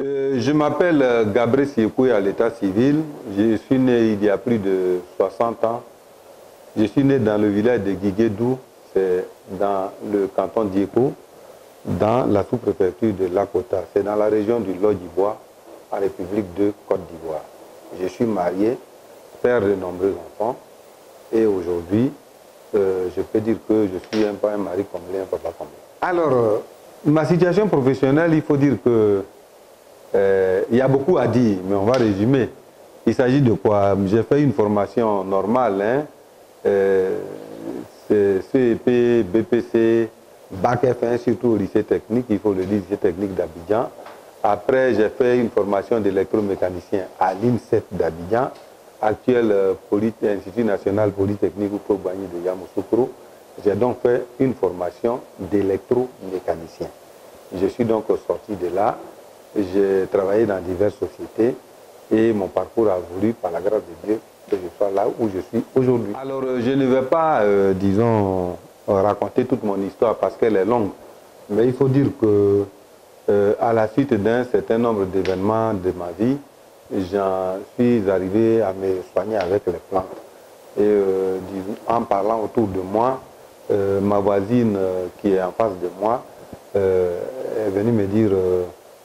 Je m'appelle Gabriel Siekoué à l'état civil. Je suis né il y a plus de 60 ans. Je suis né dans le village de Guiguédou, c'est dans le canton d'Yéko, dans la sous-préfecture de Lakota. C'est dans la région du Lot d'Ivoire, en République de Côte d'Ivoire. Je suis marié, père de nombreux enfants, et aujourd'hui, je peux dire que je suis un mari comblé, un papa comblé. Alors, ma situation professionnelle, il faut dire que il y a beaucoup à dire, mais on va résumer. Il s'agit de quoi? J'ai fait une formation normale, CEP, BPC, Bac F1, surtout au lycée technique, il faut le dire, lycée technique d'Abidjan. Après, j'ai fait une formation d'électromécanicien à l'INSET d'Abidjan, actuel Institut national polytechnique ou Bagné de Yamoussoukro. J'ai donc fait une formation d'électromécanicien. Je suis donc sorti de là. J'ai travaillé dans diverses sociétés et mon parcours a voulu, par la grâce de Dieu, que je sois là où je suis aujourd'hui. Alors, je ne vais pas, disons, raconter toute mon histoire parce qu'elle est longue, mais il faut dire que à la suite d'un certain nombre d'événements de ma vie, j'en suis arrivé à me soigner avec les plantes. Et en parlant autour de moi, ma voisine qui est en face de moi est venue me dire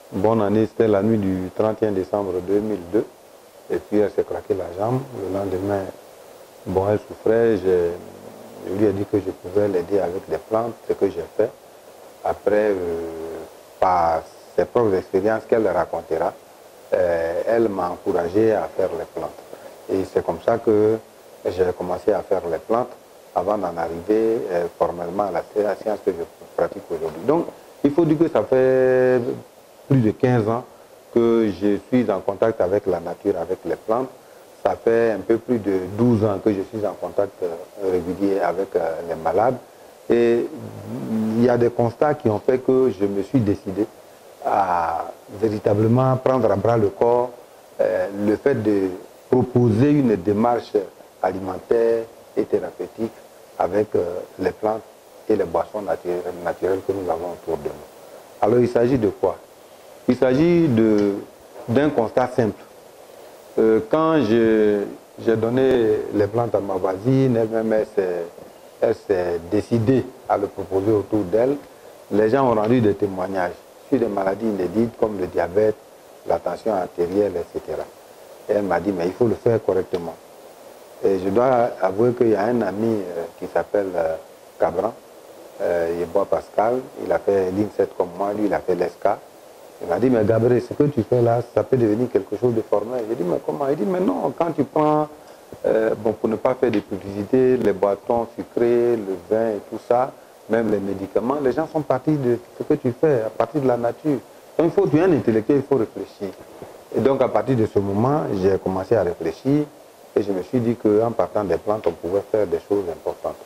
bonne année, c'était la nuit du 31 décembre 2002. Et puis elle s'est craqué la jambe. Le lendemain, bon, elle souffrait. Je lui ai dit que je pouvais l'aider avec des plantes, ce que j'ai fait. Après, par ses propres expériences qu'elle racontera, elle m'a encouragé à faire les plantes. Et c'est comme ça que j'ai commencé à faire les plantes avant d'en arriver formellement à la science que je pratique aujourd'hui. Donc, il faut dire que ça fait plus de 15 ans que je suis en contact avec la nature, avec les plantes. Ça fait un peu plus de 12 ans que je suis en contact régulier avec les malades. Et il y a des constats qui ont fait que je me suis décidé à véritablement prendre à bras le corps le fait de proposer une démarche alimentaire et thérapeutique avec les plantes et les boissons naturelles que nous avons autour de nous. Alors il s'agit de quoi? Il s'agit d'un constat simple. Quand j'ai donné les plantes à ma voisine, elle-même elle s'est décidée à le proposer autour d'elle, les gens ont rendu des témoignages sur des maladies inédites comme le diabète, la tension artérielle, etc. Et elle m'a dit, mais il faut le faire correctement. Et je dois avouer qu'il y a un ami qui s'appelle Cabran, Yebois Pascal, il a fait l'INSET comme moi, lui il a fait l'ESCA. Il m'a dit, mais Gabriel, ce que tu fais là, ça peut devenir quelque chose de formel. J'ai dit, mais comment? Il dit, mais non, quand tu prends, bon, pour ne pas faire de publicité, les boissons sucrées, le vin et tout ça, même les médicaments, les gens sont partis de ce que tu fais, à partir de la nature. Donc, tu es un intellectuel, il faut réfléchir. Et donc, à partir de ce moment, j'ai commencé à réfléchir et je me suis dit qu'en partant des plantes, on pouvait faire des choses importantes.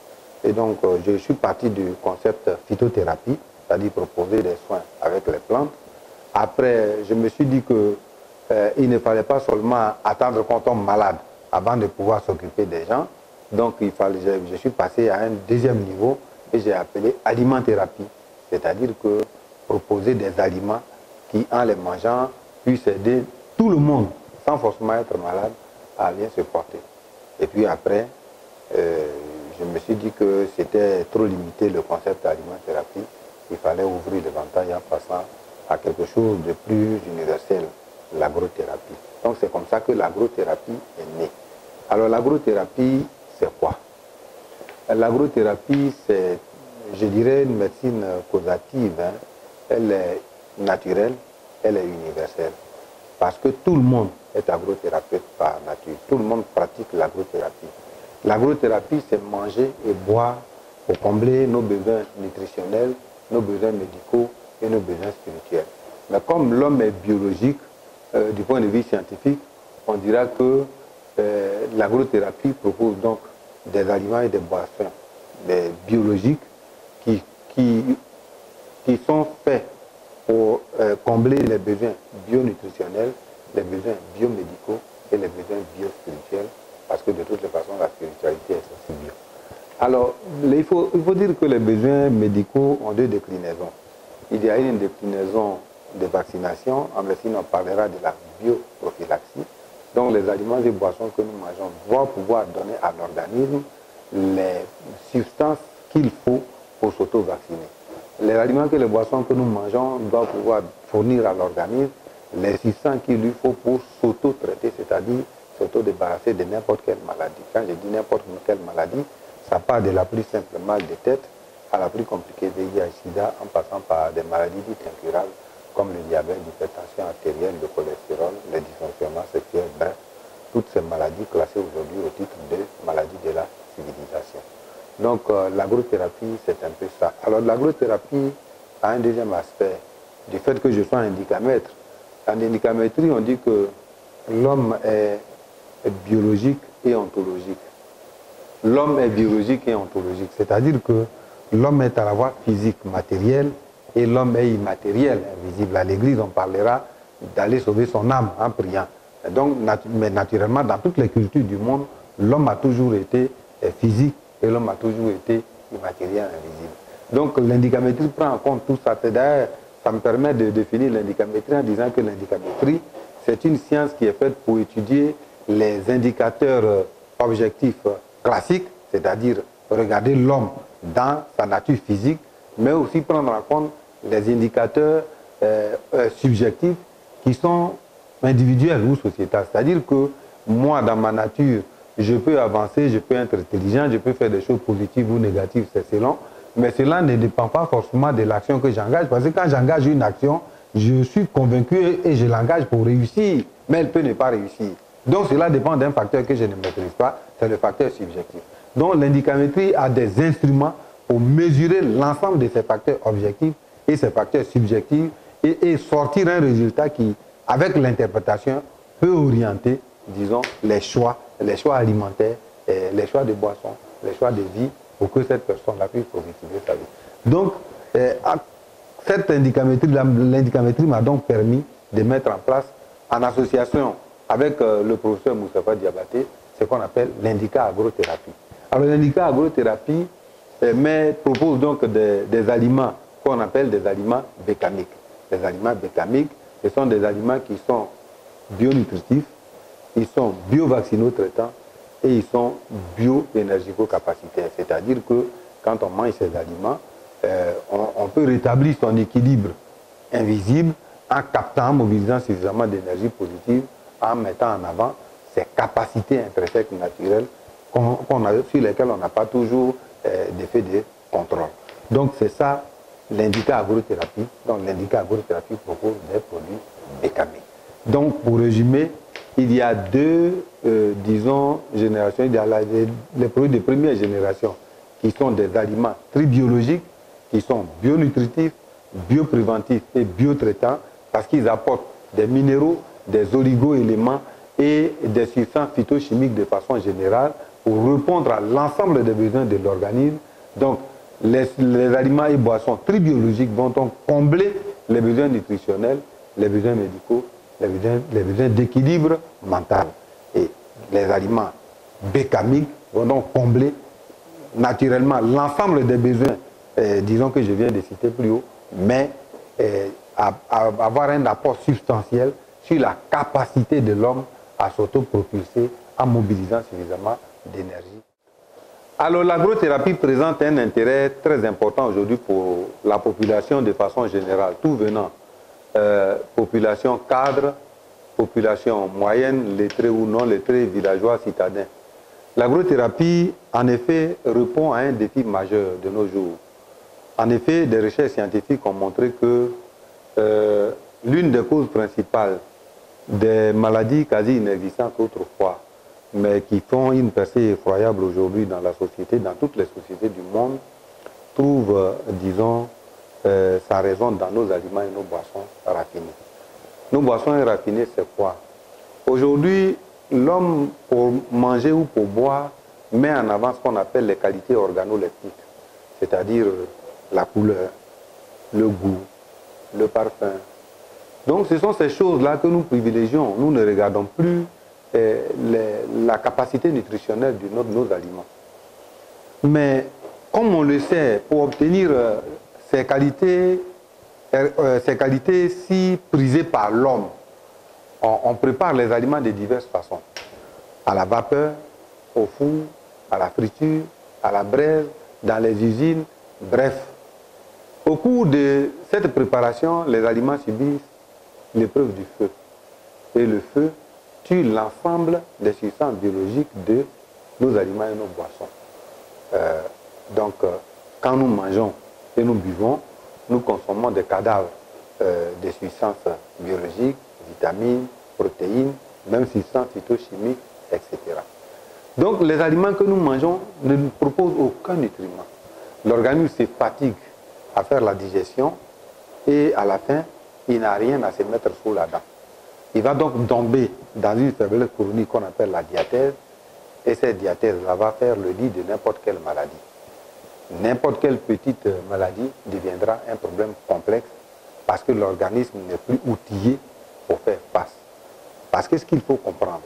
Et donc, je suis parti du concept phytothérapie, c'est-à-dire proposer des soins avec les plantes. Après, je me suis dit qu'il ne fallait pas seulement attendre qu'on tombe malade avant de pouvoir s'occuper des gens. Donc, je suis passé à un deuxième niveau et j'ai appelé alimenthérapie. C'est-à-dire que proposer des aliments qui, en les mangeant, puissent aider tout le monde, sans forcément être malade, à bien se porter. Et puis après, je me suis dit que c'était trop limité le concept alimenthérapie. Il fallait ouvrir l'éventail en passant à quelque chose de plus universel, l'agrothérapie. Donc c'est comme ça que l'agrothérapie est née. Alors l'agrothérapie, c'est quoi? L'agrothérapie, c'est, je dirais, une médecine causative. Elle est naturelle, elle est universelle. Parce que tout le monde est agrothérapeute par nature. Tout le monde pratique l'agrothérapie. L'agrothérapie, c'est manger et boire pour combler nos besoins nutritionnels, nos besoins médicaux et nos besoins spirituels. Mais comme l'homme est biologique, du point de vue scientifique, on dira que l'agrothérapie propose donc des aliments et des boissons biologiques qui sont faits pour combler les besoins bionutritionnels, les besoins biomédicaux et les besoins biospirituels, parce que de toutes les façons, la spiritualité est aussi bio. Alors, il faut dire que les besoins médicaux ont deux déclinaisons. Il y a une déclinaison de vaccination. En médecine, on parlera de la bioprophylaxie. Donc les aliments et boissons que nous mangeons doivent pouvoir donner à l'organisme les substances qu'il faut pour s'auto-vacciner. Les aliments et les boissons que nous mangeons doivent pouvoir fournir à l'organisme les substances qu'il lui faut pour s'auto-traiter, c'est-à-dire s'auto-débarrasser de n'importe quelle maladie. Quand je dis n'importe quelle maladie, ça part de la plus simple mal de tête à la plus compliquée VIH/SIDA, en passant par des maladies dites incurables comme le diabète, l'hypertension artérielle, le cholestérol, les dysfonctionnements sexuels, bref, toutes ces maladies classées aujourd'hui au titre de maladies de la civilisation. Donc l'agrothérapie, c'est un peu ça. Alors l'agrothérapie a un deuxième aspect du fait que je sois indicamètre. En indicamétrie, on dit que l'homme est biologique et ontologique. L'homme est biologique et ontologique, c'est-à-dire que l'homme est à la fois physique, matériel, et l'homme est immatériel, invisible. À l'église, on parlera d'aller sauver son âme en priant. Et donc, mais naturellement, dans toutes les cultures du monde, l'homme a toujours été physique et l'homme a toujours été immatériel, invisible. Donc, l'indicamétrie prend en compte tout ça. D'ailleurs, ça me permet de définir l'indicamétrie en disant que l'indicamétrie, c'est une science qui est faite pour étudier les indicateurs objectifs classiques, c'est-à-dire regarder l'homme dans sa nature physique, mais aussi prendre en compte les indicateurs subjectifs qui sont individuels ou sociétals. C'est-à-dire que moi, dans ma nature, je peux avancer, je peux être intelligent, je peux faire des choses positives ou négatives, c'est selon, mais cela ne dépend pas forcément de l'action que j'engage, parce que quand j'engage une action, je suis convaincu et je l'engage pour réussir, mais elle peut ne pas réussir. Donc cela dépend d'un facteur que je ne maîtrise pas, c'est le facteur subjectif. Donc l'indicamétrie a des instruments pour mesurer l'ensemble de ces facteurs objectifs et ces facteurs subjectifs et sortir un résultat qui, avec l'interprétation, peut orienter, disons, les choix alimentaires, les choix de boissons, les choix de vie pour que cette personne-là puisse positiver sa vie. Donc, cette l'indicamétrie m'a donc permis de mettre en place, en association avec le professeur Moustapha Diabaté, ce qu'on appelle l'indica agrothérapie. Alors l'indica agrothérapie propose donc des aliments qu'on appelle des aliments bécamiques. Les aliments bécamiques, ce sont des aliments qui sont bionutritifs, ils sont bio-vaccino-traitants et ils sont bio-énergico-capacitaires. C'est-à-dire que quand on mange ces aliments, on peut rétablir son équilibre invisible en captant, en mobilisant suffisamment d'énergie positive, en mettant en avant ces capacités intrinsèques naturelles sur lesquelles on n'a pas toujours d'effet de contrôle. Donc c'est ça l'indica agrothérapie. Donc l'indica agrothérapie propose des produits bécamiques. Donc pour résumer, il y a deux, disons, générations. Il y a les produits de première génération qui sont des aliments tribiologiques, qui sont bionutritifs, biopréventifs et biotraitants parce qu'ils apportent des minéraux, des oligo-éléments et des substances phytochimiques de façon générale pour répondre à l'ensemble des besoins de l'organisme. Donc, les aliments et boissons tribiologiques vont donc combler les besoins nutritionnels, les besoins médicaux, les besoins d'équilibre mental. Et les aliments bécamiques vont donc combler naturellement l'ensemble des besoins, disons que je viens de citer plus haut, mais avoir un apport substantiel sur la capacité de l'homme à s'autopropulser en mobilisant suffisamment d'énergie. Alors l'agrothérapie présente un intérêt très important aujourd'hui pour la population de façon générale, tout venant, population cadre, population moyenne, lettrée ou non lettrée, villageois, citadins. L'agrothérapie, en effet, répond à un défi majeur de nos jours. En effet, des recherches scientifiques ont montré que l'une des causes principales des maladies quasi inexistantes autrefois, mais qui font une percée effroyable aujourd'hui dans la société, dans toutes les sociétés du monde, trouve, disons, sa raison dans nos aliments et nos boissons raffinées. Nos boissons raffinées, c'est quoi? Aujourd'hui, l'homme, pour manger ou pour boire, met en avant ce qu'on appelle les qualités organoleptiques, c'est-à-dire la couleur, le goût, le parfum. Donc ce sont ces choses-là que nous privilégions. Nous ne regardons plus la capacité nutritionnelle de nos aliments. Mais comme on le sait, pour obtenir ces qualités ces qualités si prisées par l'homme, on prépare les aliments de diverses façons. À la vapeur, au four, à la friture, à la braise, dans les usines, bref. Au cours de cette préparation, les aliments subissent l'épreuve du feu. Et le feu tue l'ensemble des substances biologiques de nos aliments et nos boissons. Quand nous mangeons et nous buvons, nous consommons des cadavres des substances biologiques, vitamines, protéines, même substances phytochimiques, etc. Donc les aliments que nous mangeons ne nous proposent aucun nutriment. L'organisme se fatigue à faire la digestion et à la fin, il n'a rien à se mettre sous la dent. Il va donc tomber dans une faiblesse chronique qu'on appelle la diathèse, et cette diathèse-là va faire le lit de n'importe quelle maladie. N'importe quelle petite maladie deviendra un problème complexe parce que l'organisme n'est plus outillé pour faire face. Parce que ce qu'il faut comprendre,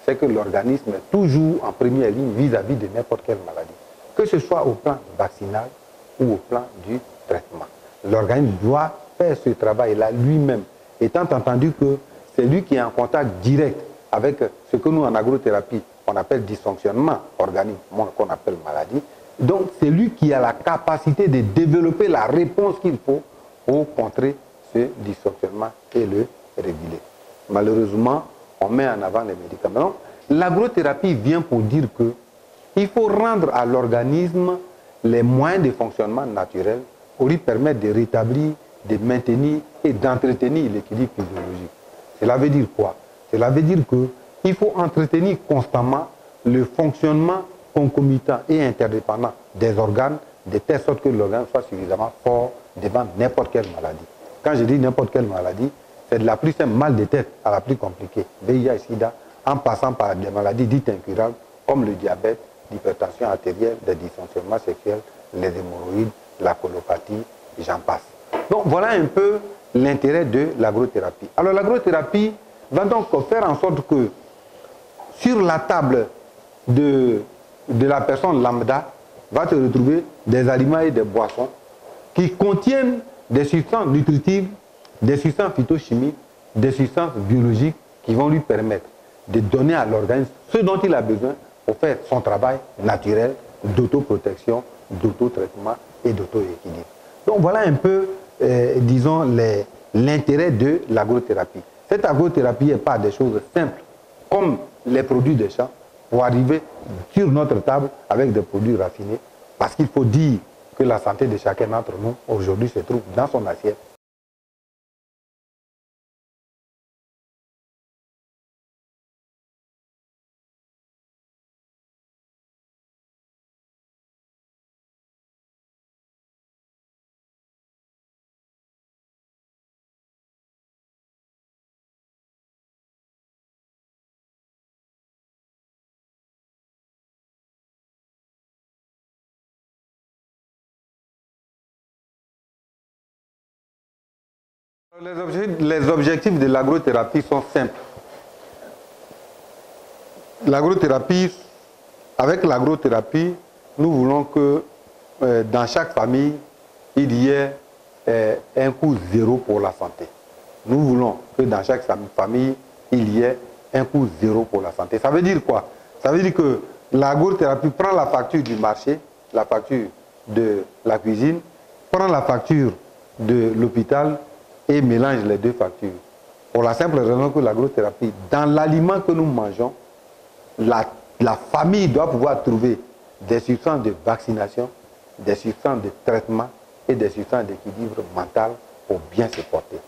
c'est que l'organisme est toujours en première ligne vis-à-vis de n'importe quelle maladie, que ce soit au plan vaccinal ou au plan du traitement. L'organisme doit faire ce travail-là lui-même, étant entendu que c'est lui qui est en contact direct avec ce que nous, en agrothérapie, on appelle dysfonctionnement organique, qu'on appelle maladie. Donc, c'est lui qui a la capacité de développer la réponse qu'il faut pour contrer ce dysfonctionnement et le réguler. Malheureusement, on met en avant les médicaments. L'agrothérapie vient pour dire qu'il faut rendre à l'organisme les moyens de fonctionnement naturel pour lui permettre de rétablir, de maintenir et d'entretenir l'équilibre physiologique. Cela veut dire quoi? Cela veut dire qu'il faut entretenir constamment le fonctionnement concomitant et interdépendant des organes, de telle sorte que l'organe soit suffisamment fort devant n'importe quelle maladie. Quand je dis n'importe quelle maladie, c'est de la plus simple mal de tête à la plus compliquée, VIH, SIDA, en passant par des maladies dites incurables comme le diabète, l'hypertension artérielle, les dysfonctionnements sexuels, les hémorroïdes, la colopathie, j'en passe. Donc voilà un peu l'intérêt de l'agrothérapie. Alors l'agrothérapie va donc faire en sorte que sur la table de la personne lambda va te retrouver des aliments et des boissons qui contiennent des substances nutritives, des substances phytochimiques, des substances biologiques qui vont lui permettre de donner à l'organisme ce dont il a besoin pour faire son travail naturel d'autoprotection, d'autotraitement et d'auto-équilibre. Donc voilà un peu, disons, l'intérêt de l'agrothérapie. Cette agrothérapie n'est pas des choses simples, comme les produits des champs, pour arriver sur notre table avec des produits raffinés, parce qu'il faut dire que la santé de chacun d'entre nous, aujourd'hui, se trouve dans son assiette. Les objectifs de l'agrothérapie sont simples. Avec l'agrothérapie, nous voulons que dans chaque famille, il y ait un coût zéro pour la santé. Nous voulons que dans chaque famille, il y ait un coût zéro pour la santé. Ça veut dire quoi? Ça veut dire que l'agrothérapie prend la facture du marché, la facture de la cuisine, prend la facture de l'hôpital, et mélange les deux factures. Pour la simple raison que l'agrothérapie, dans l'aliment que nous mangeons, la famille doit pouvoir trouver des substances de vaccination, des substances de traitement et des substances d'équilibre mental pour bien se porter.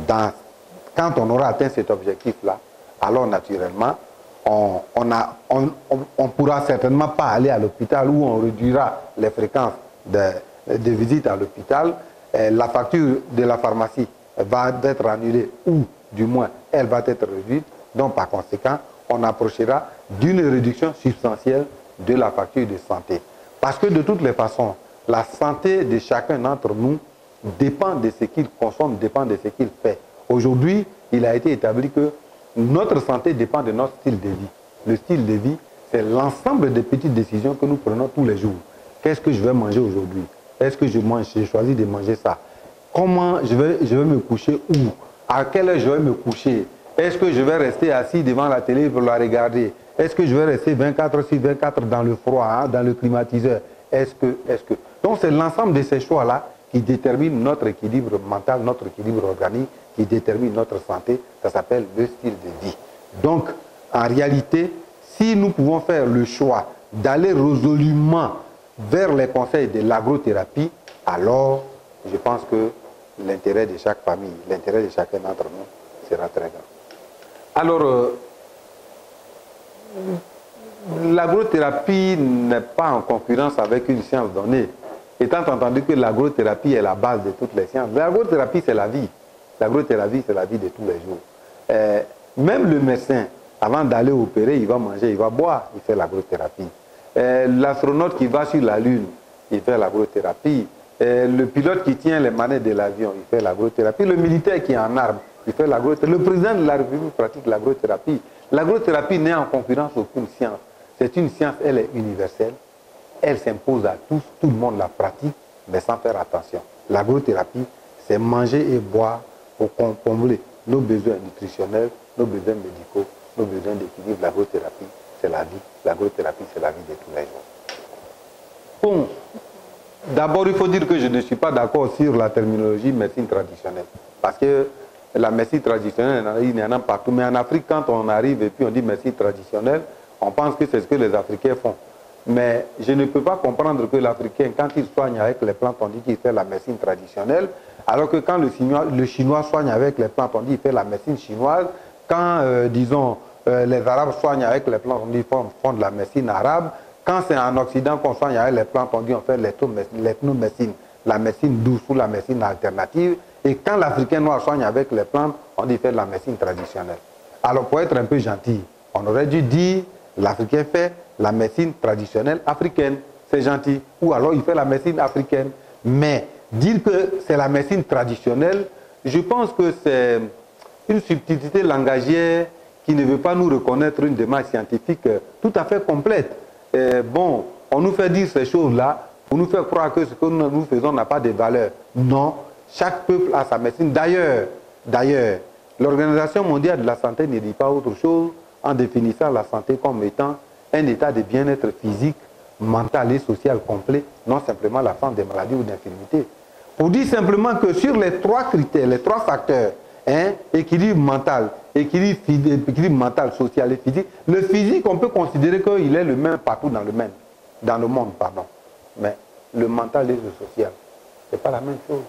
Quand on aura atteint cet objectif-là, alors naturellement, on ne pourra certainement pas aller à l'hôpital où on réduira les fréquences de visite à l'hôpital. La facture de la pharmacie va être annulée ou du moins elle va être réduite. Donc par conséquent, on approchera d'une réduction substantielle de la facture de santé. Parce que de toutes les façons, la santé de chacun d'entre nous dépend de ce qu'il consomme, dépend de ce qu'il fait. Aujourd'hui, il a été établi que notre santé dépend de notre style de vie. Le style de vie, c'est l'ensemble des petites décisions que nous prenons tous les jours. Qu'est-ce que je vais manger aujourd'hui? Est-ce que je choisis de manger ça? comment je vais me coucher où, à quelle heure je vais me coucher, est-ce que je vais rester assis devant la télé pour la regarder, est-ce que je vais rester 24 sur 24 dans le froid, hein, dans le climatiseur, est-ce que. Donc c'est l'ensemble de ces choix-là qui détermine notre équilibre mental, notre équilibre organique, qui détermine notre santé. Ça s'appelle le style de vie. Donc, en réalité, si nous pouvons faire le choix d'aller résolument vers les conseils de l'agrothérapie, alors je pense que l'intérêt de chaque famille, l'intérêt de chacun d'entre nous sera très grand. Alors, l'agrothérapie n'est pas en concurrence avec une science donnée, étant entendu que l'agrothérapie est la base de toutes les sciences. L'agrothérapie, c'est la vie. L'agrothérapie, c'est la vie de tous les jours. Même le médecin, avant d'aller opérer, il va manger, il va boire, il fait l'agrothérapie. L'astronaute qui va sur la Lune, il fait l'agrothérapie. Le pilote qui tient les manettes de l'avion, il fait l'agrothérapie. Le militaire qui est en armes, il fait l'agrothérapie. Le président de la République pratique l'agrothérapie. L'agrothérapie n'est en concurrence aucune science. C'est une science, elle est universelle. Elle s'impose à tous, tout le monde la pratique, mais sans faire attention. L'agrothérapie, c'est manger et boire pour combler nos besoins nutritionnels, nos besoins médicaux, nos besoins d'équilibre. L'agrothérapie, c'est la vie. L'agrothérapie, c'est la vie de tous les jours. Bon, d'abord, il faut dire que je ne suis pas d'accord sur la terminologie médecine traditionnelle. Parce que la médecine traditionnelle, il y en a partout. Mais en Afrique, quand on arrive et puis on dit médecine traditionnelle, on pense que c'est ce que les Africains font. Mais je ne peux pas comprendre que l'Africain, quand il soigne avec les plantes, on dit qu'il fait la médecine traditionnelle, alors que quand le Chinois soigne avec les plantes, on dit qu'il fait la médecine chinoise. Quand, disons, les Arabes soignent avec les plantes, on dit qu'ils font de la médecine arabe. Quand c'est en Occident qu'on soigne avec les plantes, on dit qu'on fait l'ethnomédecine, la médecine douce ou la médecine alternative. Et quand l'Africain noir soigne avec les plantes, on dit qu'il fait de la médecine traditionnelle. Alors pour être un peu gentil, on aurait dû dire l'Africain fait la médecine traditionnelle africaine, c'est gentil. Ou alors il fait la médecine africaine. Mais dire que c'est la médecine traditionnelle, je pense que c'est une subtilité langagière qui ne veut pas nous reconnaître une démarche scientifique tout à fait complète. Bon, on nous fait dire ces choses-là, on nous fait croire que ce que nous faisons n'a pas de valeur. Non, chaque peuple a sa médecine. D'ailleurs, l'Organisation mondiale de la santé ne dit pas autre chose en définissant la santé comme étant un état de bien-être physique, mental et social complet, non simplement l'absence de maladies ou d'infirmités. Pour dire simplement que sur les trois critères, les trois facteurs, équilibre mental, social et physique, le physique, on peut considérer qu'il est le même partout dans le monde. Mais le mental et le social, ce n'est pas la même chose.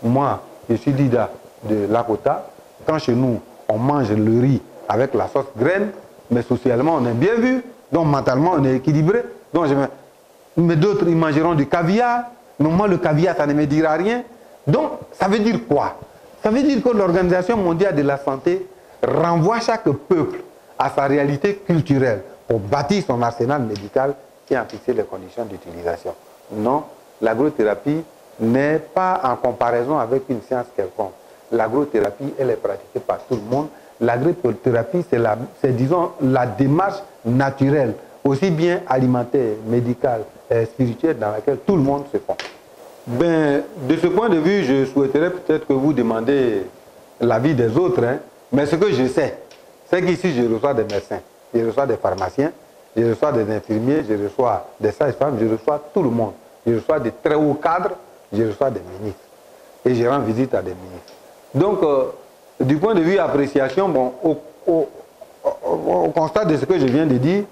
Moi, je suis leader de Lakota. Quand chez nous, on mange le riz avec la sauce graine, mais socialement, on est bien vu. Donc, mentalement, on est équilibré. Donc, mais d'autres, ils mangeront du caviar. Mais moi, le caviar, ça ne me dira rien. Donc, ça veut dire quoi? Ça veut dire que l'Organisation mondiale de la santé renvoie chaque peuple à sa réalité culturelle pour bâtir son arsenal médical et en fixer les conditions d'utilisation. Non, l'agrothérapie n'est pas en comparaison avec une science quelconque. L'agrothérapie, elle est pratiquée par tout le monde. L'agrothérapie, c'est disons, la démarche naturelle, aussi bien alimentaire, médicale, spirituelle, dans laquelle tout le monde se fond. Ben, de ce point de vue, je souhaiterais peut-être que vous demandez l'avis des autres, mais ce que je sais, c'est qu'ici, je reçois des médecins, je reçois des pharmaciens, je reçois des infirmiers, je reçois des sages-femmes, je reçois tout le monde. Je reçois des très hauts cadres, je reçois des ministres. Et je rends visite à des ministres. Donc, du point de vue appréciation, bon, au constat de ce que je viens de dire,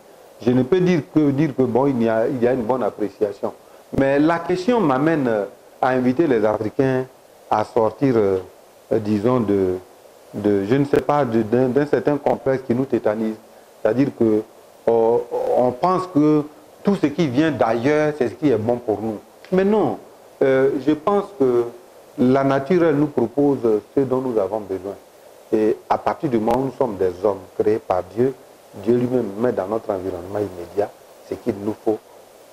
je ne peux dire que bon, il y a une bonne appréciation. Mais la question m'amène à inviter les Africains à sortir, disons, je ne sais pas, d'un certain complexe qui nous tétanise. C'est-à-dire que on pense que tout ce qui vient d'ailleurs, c'est ce qui est bon pour nous. Mais non, je pense que la nature, elle nous propose ce dont nous avons besoin. Et à partir du moment où nous sommes des hommes créés par Dieu, Dieu lui-même met dans notre environnement immédiat ce qu'il nous faut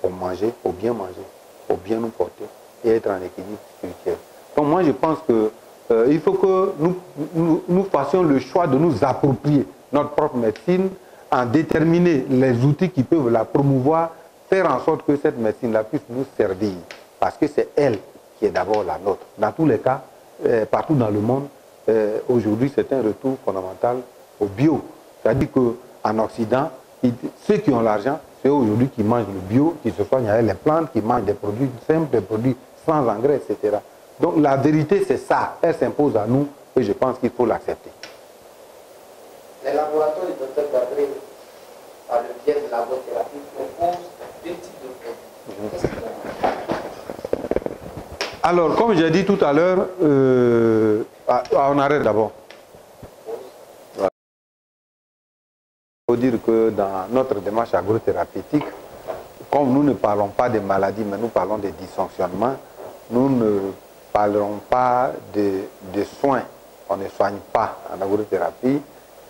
pour manger, pour bien nous porter et être en équilibre spirituel. Donc moi, je pense qu'il faut que nous fassions le choix de nous approprier notre propre médecine, en déterminer les outils qui peuvent la promouvoir, faire en sorte que cette médecine-là puisse nous servir. Parce que c'est elle qui est d'abord la nôtre. Dans tous les cas, partout dans le monde, aujourd'hui, c'est un retour fondamental au bio. C'est-à-dire qu'en Occident, ceux qui ont l'argent, c'est aujourd'hui qui mangent le bio, qui se soignent avec les plantes, qui mangent des produits simples, des produits sans engrais, etc. Donc la vérité, c'est ça. Elle s'impose à nous et je pense qu'il faut l'accepter. Les laboratoires du Dr Gabriel, par le biais de la labothérapie, proposent deux types de produits. Alors, comme j'ai dit tout à l'heure, on arrête d'abord. Voilà. Il faut dire que dans notre démarche agrothérapeutique, comme nous ne parlons pas des maladies, mais nous parlons des dysfonctionnements, nous ne parlerons pas de soins. On ne soigne pas en agrothérapie,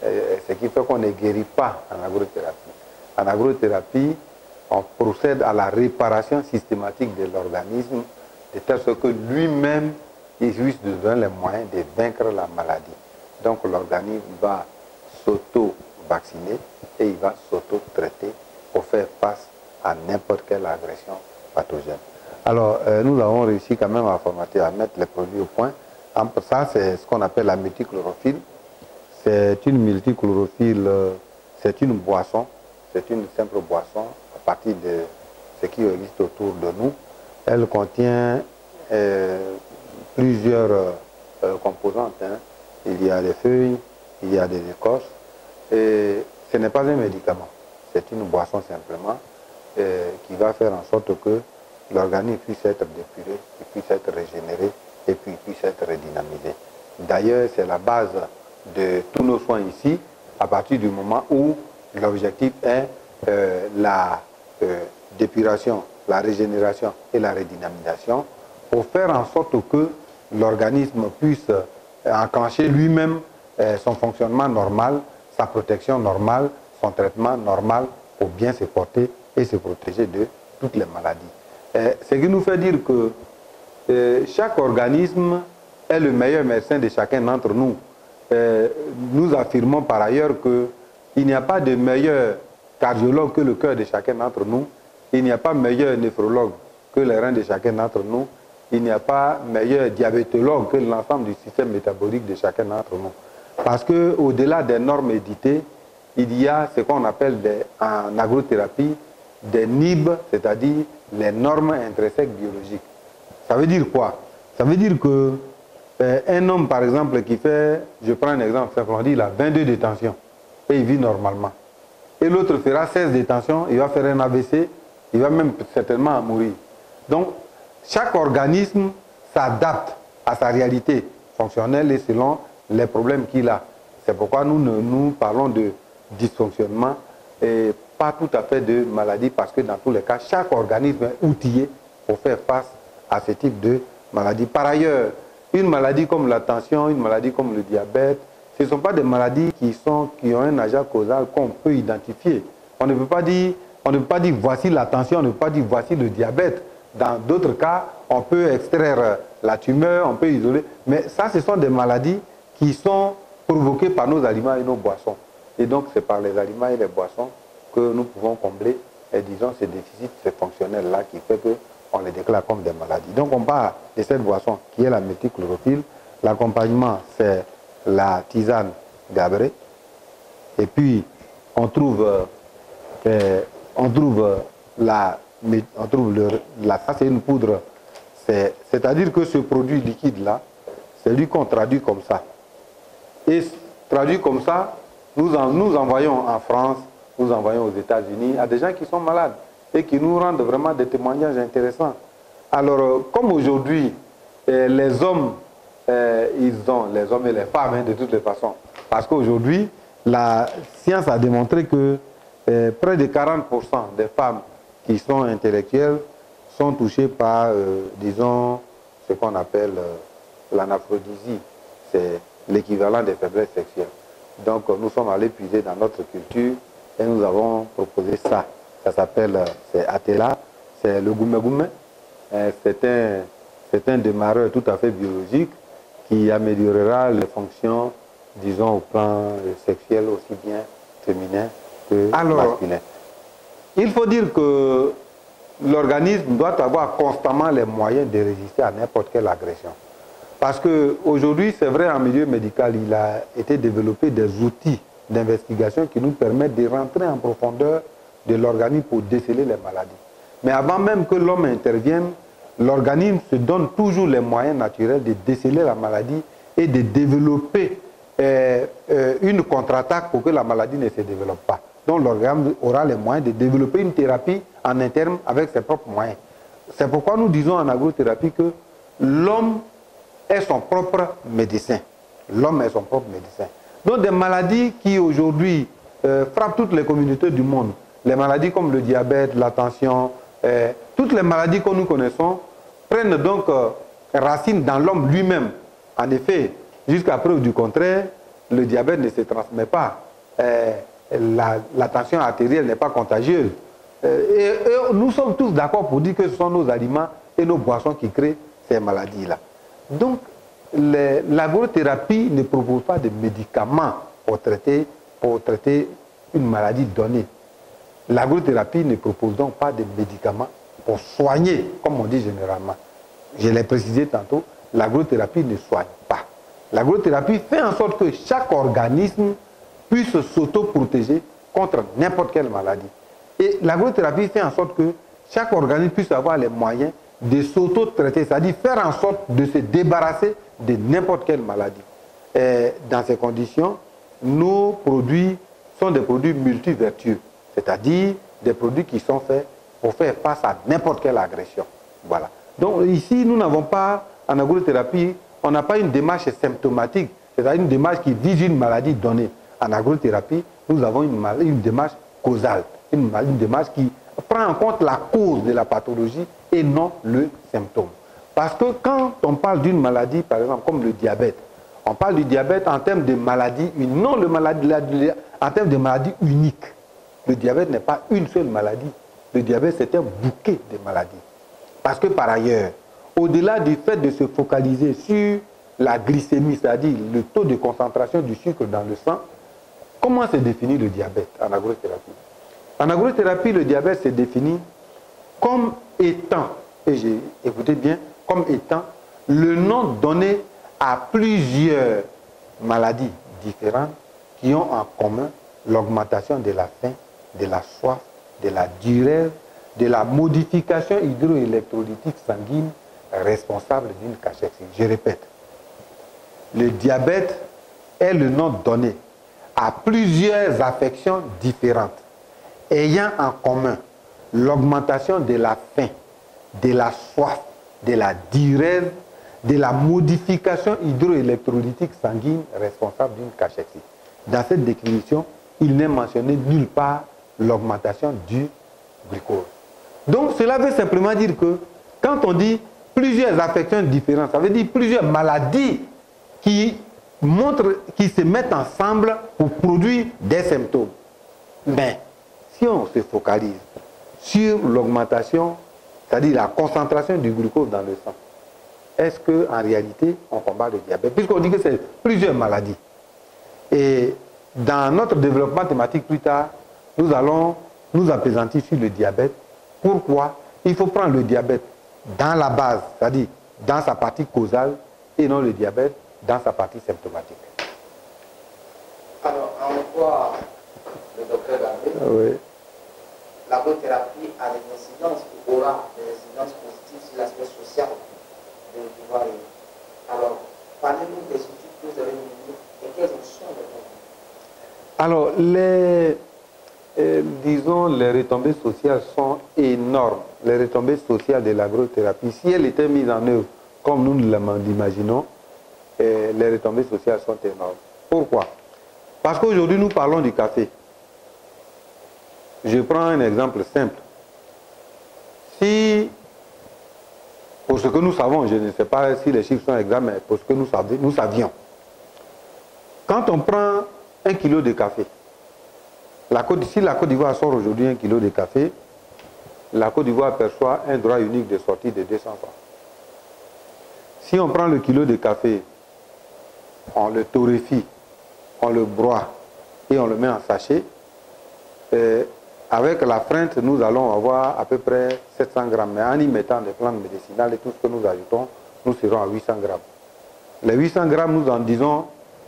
ce qui fait qu'on ne guérit pas en agrothérapie. En agrothérapie, on procède à la réparation systématique de l'organisme, de telle sorte que lui-même, il juste de donner les moyens de vaincre la maladie. Donc l'organisme va s'auto-vacciner et il va s'auto-traiter pour faire face à n'importe quelle agression pathogène. Alors, nous avons réussi quand même à formater, à mettre les produits au point. Ça, c'est ce qu'on appelle la multichlorophylle. C'est une multichlorophylle, c'est une boisson, c'est une simple boisson à partir de ce qui existe autour de nous. Elle contient plusieurs composantes. Hein. Il y a des feuilles, il y a des écorces. Et ce n'est pas un médicament, c'est une boisson simplement qui va faire en sorte que l'organisme puisse être depuré, qu'il puisse être régénéré et puis puisse être redynamisé. D'ailleurs, c'est la base de tous nos soins ici, à partir du moment où l'objectif est la dépuration, la régénération et la redynamisation, pour faire en sorte que l'organisme puisse enclencher lui-même son fonctionnement normal, sa protection normale, son traitement normal pour bien se porter et se protéger de toutes les maladies. Ce qui nous fait dire que chaque organisme est le meilleur médecin de chacun d'entre nous. Nous affirmons par ailleurs qu'il n'y a pas de meilleur cardiologue que le cœur de chacun d'entre nous. Il n'y a pas meilleur néphrologue que les reins de chacun d'entre nous. Il n'y a pas meilleur diabétologue que l'ensemble du système métabolique de chacun d'entre nous. Parce qu'au-delà des normes éditées, il y a ce qu'on appelle en agrothérapie des NIB, c'est-à-dire les normes intrinsèques biologiques. Ça veut dire quoi? Ça veut dire que un homme, par exemple, qui fait, je prends un exemple simple, on dit il a 22 détentions et il vit normalement. Et l'autre fera 16 détentions, il va faire un AVC, il va même certainement mourir. Donc, chaque organisme s'adapte à sa réalité fonctionnelle et selon les problèmes qu'il a. C'est pourquoi nous parlons de dysfonctionnement et pas tout à fait de maladie, parce que dans tous les cas, chaque organisme est outillé pour faire face à ce type de maladie. Par ailleurs, une maladie comme la tension, une maladie comme le diabète, ce ne sont pas des maladies qui ont un agent causal qu'on peut identifier. On ne peut pas dire voici la tension, on ne peut pas dire voici le diabète. Dans d'autres cas, on peut extraire la tumeur, on peut isoler. Mais ça, ce sont des maladies qui sont provoquées par nos aliments et nos boissons. Et donc, c'est par les aliments et les boissons que nous pouvons combler, et disons, ces déficits, ces fonctionnels-là qui fait qu'on les déclare comme des maladies. Donc, on parle de cette boisson qui est la multichlorophylle. L'accompagnement, c'est la tisane gabrée. Et puis, on trouve ça, c'est une poudre. C'est-à-dire que ce produit liquide-là, c'est lui qu'on traduit comme ça. Et traduit comme ça, nous envoyons en France, nous envoyons aux États-Unis à des gens qui sont malades et qui nous rendent vraiment des témoignages intéressants. Alors, comme aujourd'hui, les hommes, les hommes et les femmes, hein, de toutes les façons, parce qu'aujourd'hui, la science a démontré que près de 40% des femmes qui sont intellectuelles sont touchées par, disons, ce qu'on appelle l'anaphrodisia. C'est l'équivalent des faiblesses sexuelles. Donc, nous sommes allés puiser dans notre culture et nous avons proposé ça. Ça s'appelle, c'est Atela, c'est le goumé-goumé. C'est un démarreur tout à fait biologique qui améliorera les fonctions, disons, au plan sexuel, aussi bien féminin que masculin. Il faut dire que l'organisme doit avoir constamment les moyens de résister à n'importe quelle agression. Parce qu'aujourd'hui, c'est vrai, en milieu médical, il a été développé des outils d'investigation qui nous permettent de rentrer en profondeur de l'organisme pour déceler les maladies. Mais avant même que l'homme intervienne, l'organisme se donne toujours les moyens naturels de déceler la maladie et de développer une contre-attaque pour que la maladie ne se développe pas. Donc l'organisme aura les moyens de développer une thérapie en interne avec ses propres moyens. C'est pourquoi nous disons en agrothérapie que l'homme est son propre médecin. L'homme est son propre médecin. Donc des maladies qui aujourd'hui frappent toutes les communautés du monde, les maladies comme le diabète, la tension, toutes les maladies que nous connaissons prennent donc racine dans l'homme lui-même. En effet, jusqu'à preuve du contraire, le diabète ne se transmet pas. La tension artérielle n'est pas contagieuse. Et nous sommes tous d'accord pour dire que ce sont nos aliments et nos boissons qui créent ces maladies-là. Donc, l'agrothérapie ne propose pas de médicaments pour traiter une maladie donnée. L'agrothérapie ne propose donc pas de médicaments pour soigner, comme on dit généralement. Je l'ai précisé tantôt, l'agrothérapie ne soigne pas. L'agrothérapie fait en sorte que chaque organisme puisse s'auto-protéger contre n'importe quelle maladie. Et l'agrothérapie fait en sorte que chaque organisme puisse avoir les moyens de s'auto-traiter, c'est-à-dire faire en sorte de se débarrasser de n'importe quelle maladie. Et dans ces conditions, nos produits sont des produits multivertueux, c'est-à-dire des produits qui sont faits pour faire face à n'importe quelle agression. Voilà. Donc ici, nous n'avons pas, en agrothérapie, on n'a pas une démarche symptomatique, c'est-à-dire une démarche qui vise une maladie donnée. En agrothérapie, nous avons une démarche causale, une démarche qui prend en compte la cause de la pathologie et non le symptôme. Parce que quand on parle d'une maladie, par exemple, comme le diabète, on parle du diabète en termes de maladie, non en termes de maladie unique. Le diabète n'est pas une seule maladie. Le diabète, c'est un bouquet de maladies. Parce que par ailleurs, au-delà du fait de se focaliser sur la glycémie, c'est-à-dire le taux de concentration du sucre dans le sang, comment se définit le diabète en agrothérapie? En agrothérapie, le diabète se définit comme étant, et écoutez bien, comme étant le nom donné à plusieurs maladies différentes qui ont en commun l'augmentation de la faim, de la soif, de la diurèse, de la modification hydroélectrolytique sanguine responsable d'une cachexie. Je répète, le diabète est le nom donné à plusieurs affections différentes ayant en commun l'augmentation de la faim, de la soif, de la diurèse, de la modification hydroélectrolytique sanguine responsable d'une cachexie. Dans cette définition, il n'est mentionné nulle part l'augmentation du glucose. Donc cela veut simplement dire que quand on dit plusieurs affections différentes, ça veut dire plusieurs maladies qui se mettent ensemble pour produire des symptômes. Mais si on se focalise sur l'augmentation, c'est-à-dire la concentration du glucose dans le sang, est-ce qu'en réalité on combat le diabète? Puisqu'on dit que c'est plusieurs maladies. Et dans notre développement thématique plus tard, nous allons nous appesantir sur le diabète. Pourquoi? Il faut prendre le diabète dans la base, c'est-à-dire dans sa partie causale, et non le diabète dans sa partie symptomatique. Alors, en quoi le docteur Gabriel, l'agrothérapie a des incidences ou aura des incidences positives sur l'aspect social de pouvoir. Alors, parlez-nous des outils que vous avez mis et quels en sont les Alors, disons, les retombées sociales sont énormes. Les retombées sociales de l'agrothérapie, si elles étaient mises en œuvre comme nous l'imaginons, les retombées sociales sont énormes. Pourquoi? Parce qu'aujourd'hui, nous parlons du café. Je prends un exemple simple. Si, pour ce que nous savons, je ne sais pas si les chiffres sont exacts, mais pour ce que nous savions, quand on prend 1 kilo de café, si la Côte d'Ivoire sort aujourd'hui 1 kilo de café, la Côte d'Ivoire perçoit un droit unique de sortie de 200 francs. Si on prend le kilo de café, on le torréfie, on le broie et on le met en sachet, avec la freinte, nous allons avoir à peu près 700 grammes. Mais en y mettant des plantes médicinales et tout ce que nous ajoutons, nous serons à 800 grammes. Les 800 grammes,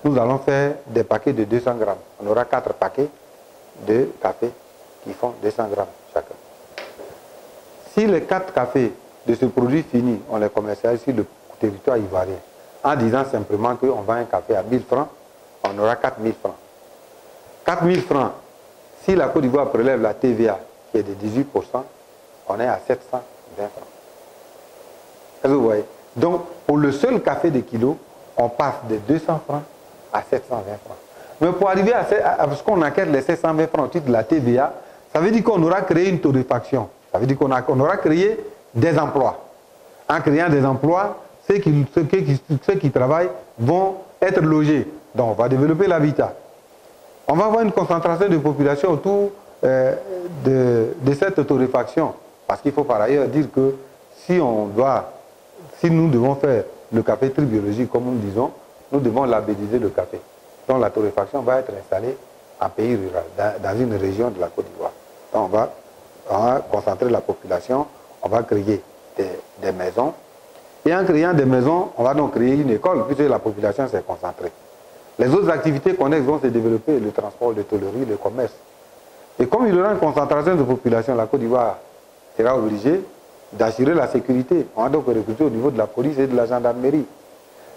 nous allons faire des paquets de 200 grammes. On aura 4 paquets de café qui font 200 grammes chacun. Si les 4 cafés de ce produit fini, on les commercialise sur le territoire ivoirien, en disant simplement qu'on vend un café à 1000 francs, on aura 4000 francs. 4000 francs, si la Côte d'Ivoire prélève la TVA qui est de 18%, on est à 720 francs. Est-ce que vous voyez? Donc, pour le seul café de kilo, on passe de 200 francs à 720 francs. Mais pour arriver à ce qu'on enquête les 720 francs au titre de la TVA, ça veut dire qu'on aura créé une torréfaction. Ça veut dire qu'on aura créé des emplois. En créant des emplois, ceux qui travaillent vont être logés. Donc, on va développer l'habitat. On va avoir une concentration de population autour de cette torréfaction. Parce qu'il faut par ailleurs dire que si nous devons faire le café tribiologique, comme nous disons, nous devons labelliser le café. Donc la torréfaction va être installée en pays rural, dans une région de la Côte d'Ivoire. Donc on va concentrer la population, on va créer des maisons. Et en créant des maisons, on va donc créer une école, puisque la population s'est concentrée. Les autres activités connexes vont se développer, le transport, l'hôtellerie, le commerce. Et comme il y aura une concentration de population, la Côte d'Ivoire sera obligée d'assurer la sécurité. On va donc recruter au niveau de la police et de la gendarmerie.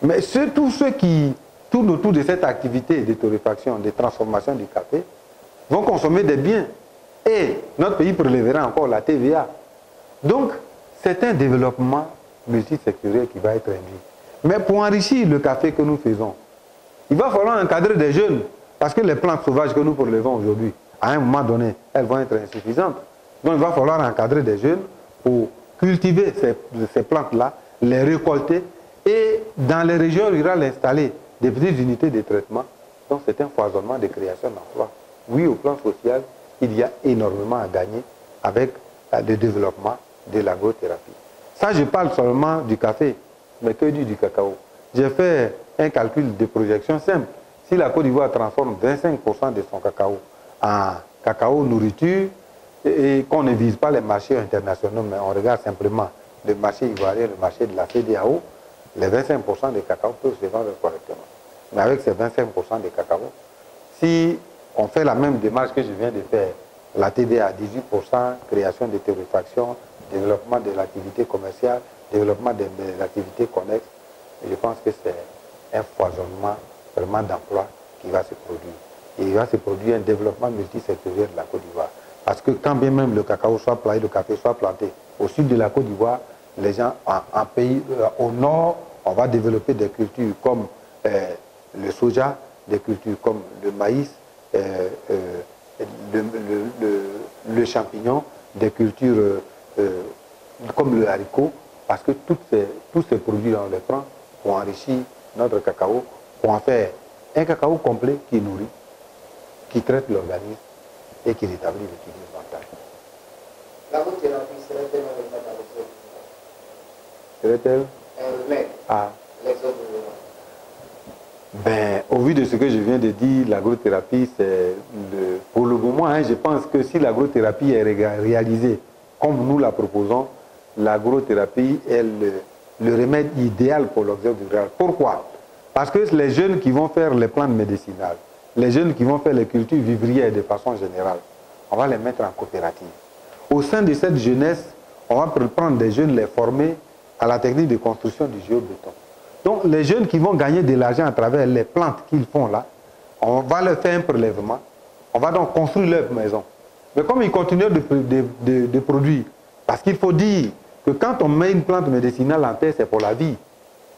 Mais tous ceux qui tournent autour de cette activité de torréfaction, de transformation du café, vont consommer des biens. Et notre pays prélèvera encore la TVA. Donc, c'est un développement multisectoriel qui va être induit. Mais pour enrichir le café que nous faisons, il va falloir encadrer des jeunes, parce que les plantes sauvages que nous prélevons aujourd'hui, à un moment donné, elles vont être insuffisantes. Donc il va falloir encadrer des jeunes pour cultiver ces plantes-là, les récolter et dans les régions rurales installer des petites unités de traitement. Donc c'est un foisonnement de création d'emplois. Oui, au plan social, il y a énormément à gagner avec le développement de l'agrothérapie. Ça, je parle seulement du café, mais que du cacao. J'ai fait un calcul de projection simple. Si la Côte d'Ivoire transforme 25% de son cacao en cacao nourriture et qu'on ne vise pas les marchés internationaux, mais on regarde simplement le marché ivoirien, le marché de la CEDEAO, les 25% de cacao peuvent se vendre correctement. Mais avec ces 25% de cacao, si on fait la même démarche que je viens de faire, la TVA à 18%, création de torréfaction, développement de l'activité commerciale, développement des activités connexes, je pense que c'est un foisonnement vraiment d'emplois qui va se produire. Et il va se produire un développement multisectoriel de la Côte d'Ivoire. Parce que quand bien même le cacao soit planté, le café soit planté au sud de la Côte d'Ivoire, les gens en pays, au nord, on va développer des cultures comme le soja, des cultures comme le maïs, le champignon, des cultures comme le haricot, parce que tous ces produits-là, on les prend pour enrichir notre cacao, pour en faire un cacao complet qui nourrit, qui traite l'organisme et qui rétablit l'équilibre mental. L'agrothérapie serait-elle un remède à l'exode? Serait-elle un remède à l'exode? Ben, au vu de ce que je viens de dire, l'agrothérapie, c'est pour le moment, je pense que si l'agrothérapie est réalisée comme nous la proposons, l'agrothérapie est le remède idéal pour l'exode rural. Pourquoi? Parce que les jeunes qui vont faire les plantes médicinales, les jeunes qui vont faire les cultures vivrières de façon générale, on va les mettre en coopérative. Au sein de cette jeunesse, on va prendre des jeunes, les former à la technique de construction du géobéton. Donc les jeunes qui vont gagner de l'argent à travers les plantes qu'ils font là, on va leur faire un prélèvement, on va donc construire leur maison. Mais comme ils continuent de produire, parce qu'il faut dire que quand on met une plante médicinale en terre, c'est pour la vie.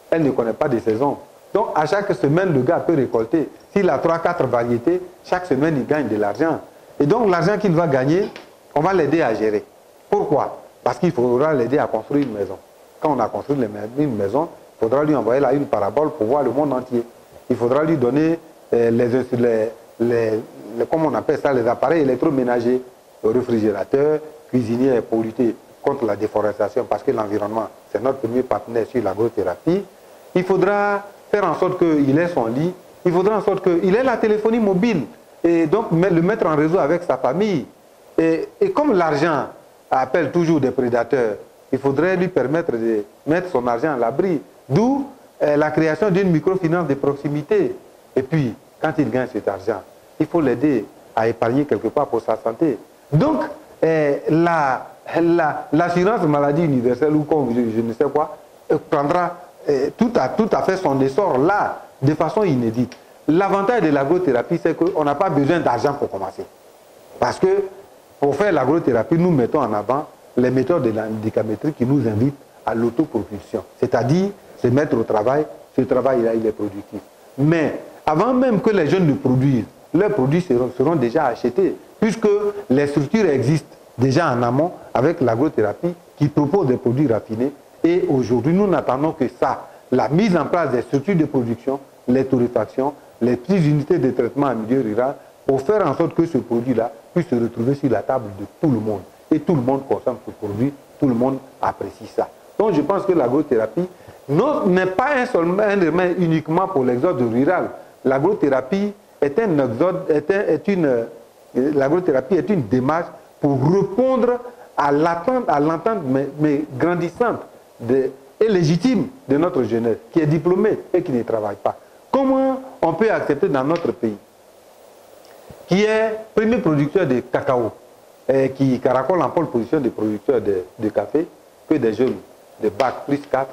Elle ne connaît pas de saison. Donc à chaque semaine, le gars peut récolter. S'il a 3-4 variétés, chaque semaine, il gagne de l'argent. Et donc l'argent qu'il va gagner, on va l'aider à gérer. Pourquoi? Parce qu'il faudra l'aider à construire une maison. Quand on a construit une maison, il faudra lui envoyer là une parabole pour voir le monde entier. Il faudra lui donner comment on appelle ça, les appareils électroménagers, le réfrigérateur, cuisinier pour lutter contre la déforestation, parce que l'environnement, c'est notre premier partenaire sur l'agrothérapie. Il faudra faire en sorte qu'il ait son lit, il faudra en sorte qu'il ait la téléphonie mobile, et donc le mettre en réseau avec sa famille. Et comme l'argent appelle toujours des prédateurs, il faudrait lui permettre de mettre son argent à l'abri. D'où la création d'une microfinance de proximité. Et puis, quand il gagne cet argent, il faut l'aider à épargner quelque part pour sa santé. Donc, l'assurance maladie universelle ou comme je ne sais quoi, prendra tout à fait son essor là, de façon inédite. L'avantage de l'agrothérapie, c'est qu'on n'a pas besoin d'argent pour commencer. Parce que pour faire l'agrothérapie, nous mettons en avant les méthodes de la médicamétrie qui nous invitent à l'autopropulsion. C'est-à-dire se mettre au travail, ce travail-là, il est productif. Mais avant même que les jeunes le produisent, leurs produits seront déjà achetés, puisque les structures existent déjà en amont avec l'agrothérapie qui propose des produits raffinés. Et aujourd'hui, nous n'attendons que ça, la mise en place des structures de production, les torréfactions, les petites unités de traitement en milieu rural, pour faire en sorte que ce produit-là puisse se retrouver sur la table de tout le monde. Et tout le monde consomme ce produit, tout le monde apprécie ça. Donc je pense que l'agrothérapie n'est pas un remède uniquement pour l'exode rural. L'agrothérapie est l'agrothérapie est une démarche pour répondre à l'entente mais grandissante et légitime de notre jeunesse, qui est diplômée et qui ne travaille pas. Comment on peut accepter dans notre pays, qui est premier producteur de cacao, et qui caracole en pole position de producteurs de café, que des jeunes de bac plus 4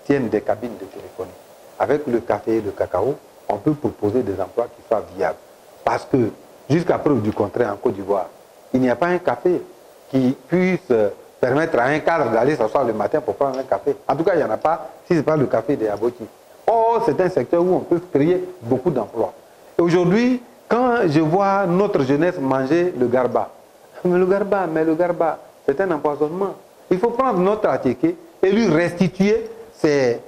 tiennent des cabines de téléphonie. Avec le café et le cacao, on peut proposer des emplois qui soient viables. Parce que, jusqu'à preuve du contraire en Côte d'Ivoire, il n'y a pas un café qui puisse permettre à un cadre d'aller s'asseoir le matin pour prendre un café. En tout cas, il n'y en a pas si ce n'est pas le café des Aboti. Or, c'est un secteur où on peut créer beaucoup d'emplois. Et aujourd'hui, quand je vois notre jeunesse manger le garba, mais le garba, c'est un empoisonnement. Il faut prendre notre atéké et lui restituer ses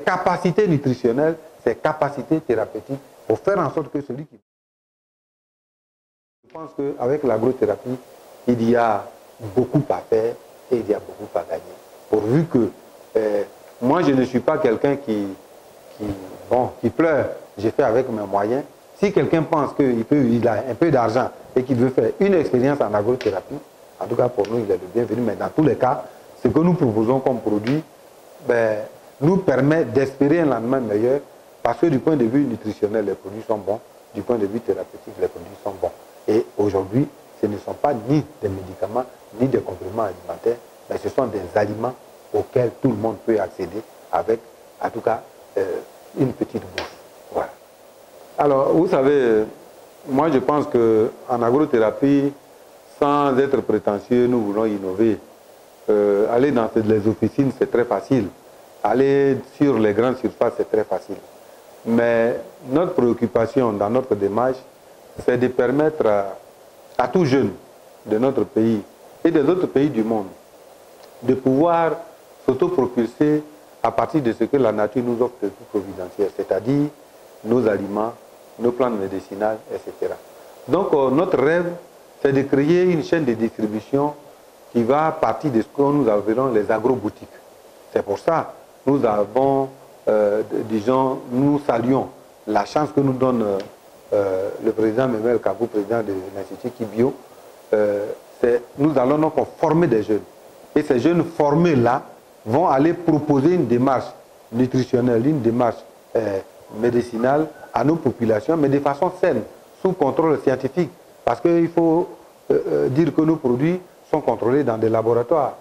capacités nutritionnelles, ses capacités thérapeutiques, pour faire en sorte que celui qui... Je pense qu'avec l'agrothérapie, il y a beaucoup à faire et il y a beaucoup à gagner. Pourvu que moi, je ne suis pas quelqu'un qui pleure, j'ai fait avec mes moyens. Si quelqu'un pense qu'il a un peu d'argent et qu'il veut faire une expérience en agrothérapie, en tout cas pour nous, il est le bienvenu. Mais dans tous les cas, ce que nous proposons comme produit nous permet d'espérer un lendemain meilleur, parce que du point de vue nutritionnel, les produits sont bons, du point de vue thérapeutique, les produits sont bons. Et aujourd'hui, ce ne sont pas ni des médicaments, ni des compléments alimentaires, mais ce sont des aliments auxquels tout le monde peut accéder avec, en tout cas, une petite bouche. Voilà. Alors, vous savez, moi je pense qu'en agrothérapie, sans être prétentieux, nous voulons innover. Aller dans les officines, c'est très facile. Aller sur les grandes surfaces, c'est très facile. Mais notre préoccupation dans notre démarche, c'est de permettre à tout jeune de notre pays et des autres pays du monde de pouvoir s'autopropulser à partir de ce que la nature nous offre de tout providentiel, c'est-à-dire nos aliments, nos plantes médicinales, etc. Donc notre rêve, c'est de créer une chaîne de distribution qui va partir de ce que nous appelons les agroboutiques. C'est pour ça que nous avons, disons, nous saluons la chance que nous donne le président Memel Kabou, président de l'Institut Kibio. Nous allons donc former des jeunes. Et ces jeunes formés-là vont aller proposer une démarche nutritionnelle, une démarche médicinale à nos populations, mais de façon saine, sous contrôle scientifique. Parce qu'il faut dire que nos produits sont contrôlés dans des laboratoires.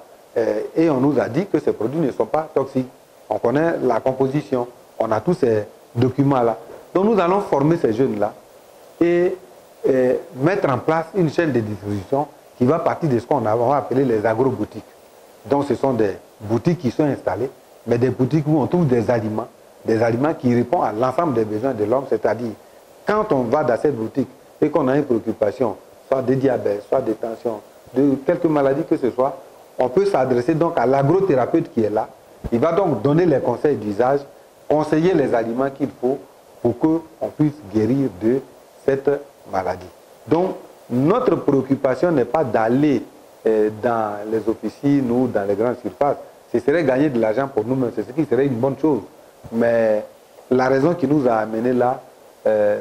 Et on nous a dit que ces produits ne sont pas toxiques. On connaît la composition, on a tous ces documents-là. Donc nous allons former ces jeunes-là et mettre en place une chaîne de distribution qui va partir de ce qu'on va appeler les agroboutiques. Donc ce sont des boutiques qui sont installées, mais des boutiques où on trouve des aliments qui répondent à l'ensemble des besoins de l'homme, c'est-à-dire quand on va dans cette boutique et qu'on a une préoccupation, soit de diabète, soit de tension, de quelque maladie que ce soit, on peut s'adresser donc à l'agrothérapeute qui est là. Il va donc donner les conseils d'usage, conseiller les aliments qu'il faut pour qu'on puisse guérir de cette maladie. Donc, notre préoccupation n'est pas d'aller dans les officines ou dans les grandes surfaces. Ce serait gagner de l'argent pour nous-mêmes, c'est ce qui serait une bonne chose. Mais la raison qui nous a amenés là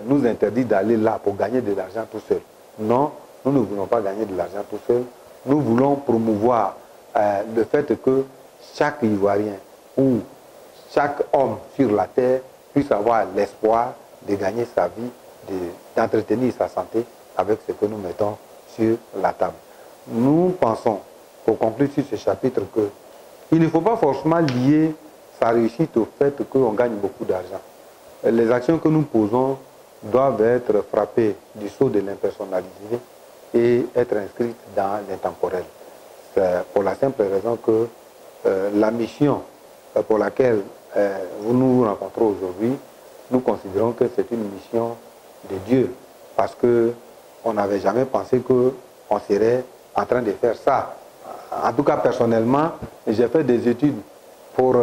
nous interdit d'aller là pour gagner de l'argent tout seul. Non, nous ne voulons pas gagner de l'argent tout seul. Nous voulons promouvoir le fait que chaque Ivoirien ou chaque homme sur la terre puisse avoir l'espoir de gagner sa vie, d'entretenir sa santé avec ce que nous mettons sur la table. Nous pensons, pour conclure sur ce chapitre, qu'il ne faut pas forcément lier sa réussite au fait qu'on gagne beaucoup d'argent. Les actions que nous posons doivent être frappées du sceau de l'impersonnalité et être inscrites dans l'intemporel. C'est pour la simple raison que la mission pour laquelle vous nous rencontrez aujourd'hui, nous considérons que c'est une mission de Dieu, parce qu'on n'avait jamais pensé qu'on serait en train de faire ça. En tout cas, personnellement, j'ai fait des études pour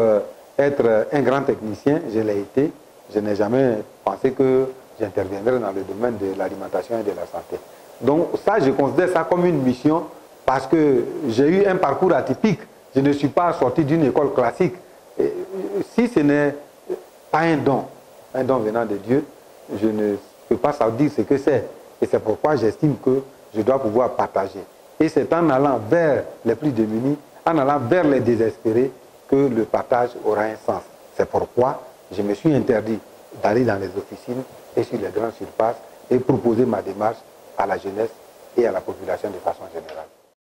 être un grand technicien, je l'ai été. Je n'ai jamais pensé que j'interviendrais dans le domaine de l'alimentation et de la santé. Donc ça, je considère ça comme une mission parce que j'ai eu un parcours atypique. Je ne suis pas sorti d'une école classique. Et si ce n'est pas un don venant de Dieu, je ne peux pas dire ce que c'est. Et c'est pourquoi j'estime que je dois pouvoir partager. Et c'est en allant vers les plus démunis, en allant vers les désespérés, que le partage aura un sens. C'est pourquoi je me suis interdit d'aller dans les officines et sur les grandes surfaces et proposer ma démarche à la jeunesse et à la population de façon générale.